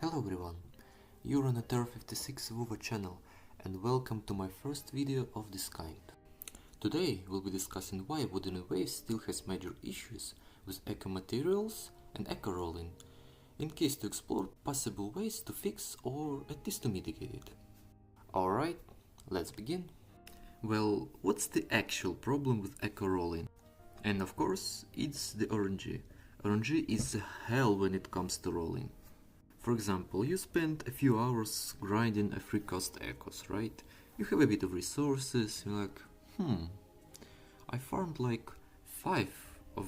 Hello everyone, you're on the Terra 56 Wuva channel and welcome to my first video of this kind. Today we'll be discussing why Wuthering Wawes still has major issues with echo materials and echo rolling, in case to explore possible ways to fix or at least to mitigate it. Alright, let's begin. Well, what's the actual problem with echo rolling? And of course, it's the RNG. RNG is hell when it comes to rolling. For example, you spend a few hours grinding a free cost echoes, right? You have a bit of resources, you're like, I farmed like 5 of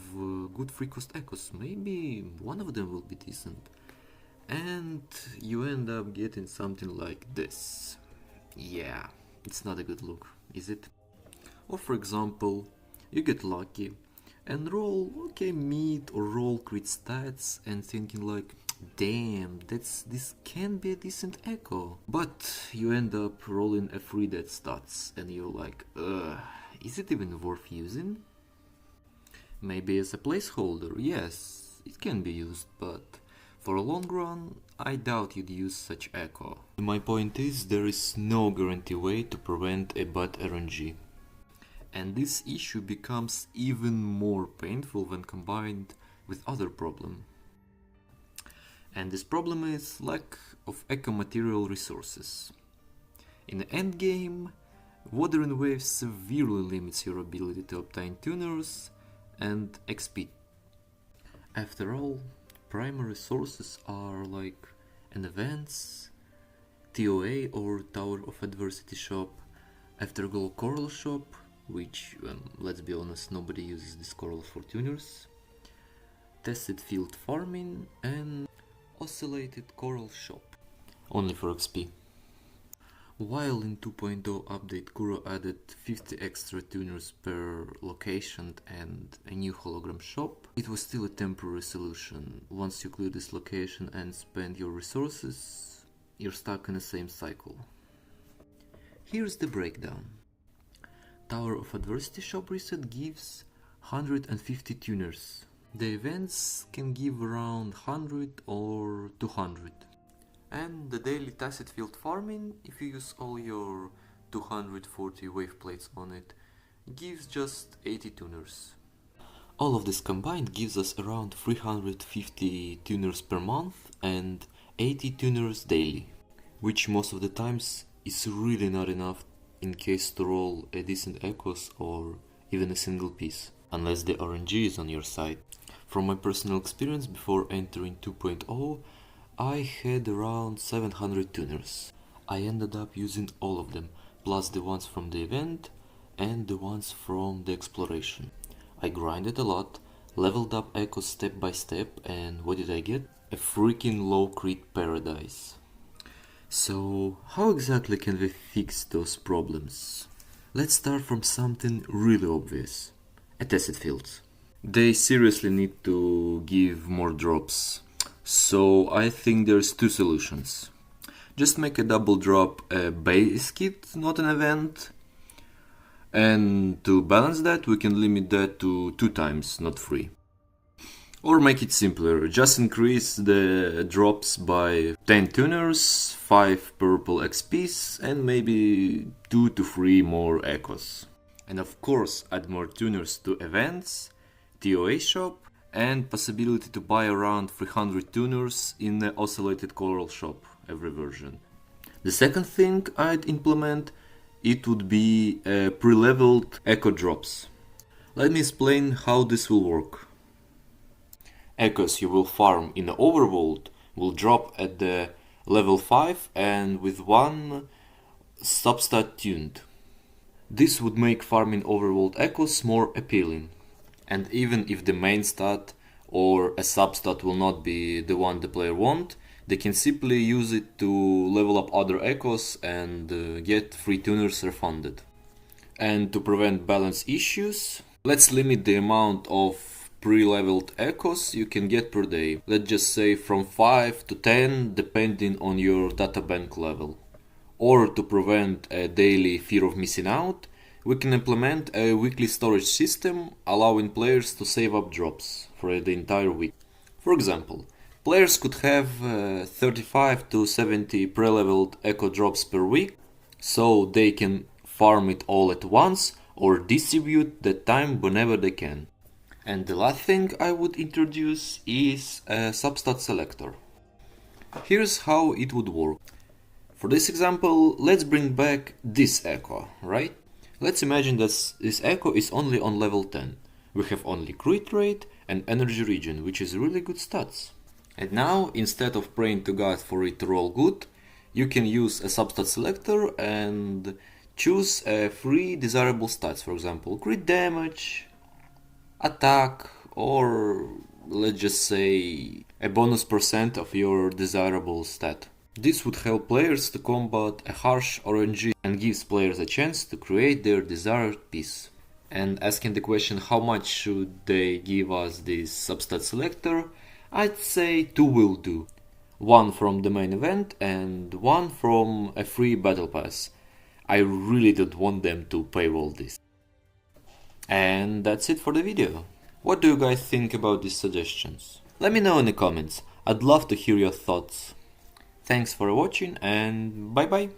good free cost echoes, maybe one of them will be decent. And you end up getting something like this. Yeah, it's not a good look, is it? Or for example, you get lucky and roll mid or roll crit stats and thinking like, damn, this can be a decent echo. But you end up rolling a free dead stats and you're like, is it even worth using? Maybe as a placeholder, yes, it can be used, but for a long run, I doubt you'd use such echo. My point is, there is no guarantee way to prevent a bad RNG. And this issue becomes even more painful when combined with other problem. And this problem is lack of echo material resources. In the endgame, Wuthering Wawes severely limits your ability to obtain tuners and XP. After all, primary sources are like an events, TOA or Tower of Adversity shop, Afterglow Coral shop, which, let's be honest, nobody uses this coral for tuners, tested field farming, and oscillated coral shop, only for XP. While in 2.0 update Kuro added 50 extra tuners per location and a new hologram shop, it was still a temporary solution. Once you clear this location and spend your resources, you're stuck in the same cycle. Here's the breakdown. Tower of Adversity shop reset gives 150 tuners. The events can give around 100 or 200. And the daily tacit field farming, if you use all your 240 wave plates on it, gives just 80 tuners. All of this combined gives us around 350 tuners per month and 80 tuners daily, which most of the times is really not enough in case to roll a decent echoes or even a single piece, unless the RNG is on your side. From my personal experience before entering 2.0, I had around 700 tuners. I ended up using all of them, plus the ones from the event and the ones from the exploration. I grinded a lot, leveled up echoes step by step, and what did I get? A freaking low crit paradise. So, how exactly can we fix those problems? Let's start from something really obvious. Tacit fields. They seriously need to give more drops. So I think there's two solutions. Just make a double drop base kit, not an event. And to balance that, we can limit that to 2 times, not 3. Or make it simpler, just increase the drops by 10 tuners, 5 purple XPs, and maybe 2 to 3 more echoes. And of course, add more tuners to events, TOA shop, and possibility to buy around 300 tuners in the oscillated coral shop every version. The second thing I'd implement, it would be pre-leveled echo drops. Let me explain how this will work. Echoes you will farm in the overworld will drop at the level 5 and with one substat tuned. This would make farming overworld echoes more appealing. And even if the main stat or a substat will not be the one the player want, they can simply use it to level up other echoes and get free tuners refunded. And to prevent balance issues, let's limit the amount of pre-leveled echoes you can get per day. Let's just say from 5 to 10 depending on your databank level. Or to prevent a daily fear of missing out, we can implement a weekly storage system allowing players to save up drops for the entire week. For example, Players could have 35 to 70 pre-leveled echo drops per week, so they can farm it all at once or distribute the time whenever they can. And the last thing I would introduce is a substat selector. Here's how it would work. For this example, let's bring back this echo, right? Let's imagine that this echo is only on level 10. We have only crit rate and energy regen, which is really good stats. And now, instead of praying to God for it to roll good, you can use a substat selector and choose 3 desirable stats, for example, crit damage, attack, or let's just say a bonus % of your desirable stat. This would help players to combat a harsh RNG and gives players a chance to create their desired piece. And asking the question how much should they give us this substat selector, I'd say 2 will do. 1 from the main event and 1 from a free battle pass. I really don't want them to paywall this. And that's it for the video. What do you guys think about these suggestions? Let me know in the comments. I'd love to hear your thoughts. Thanks for watching and bye bye.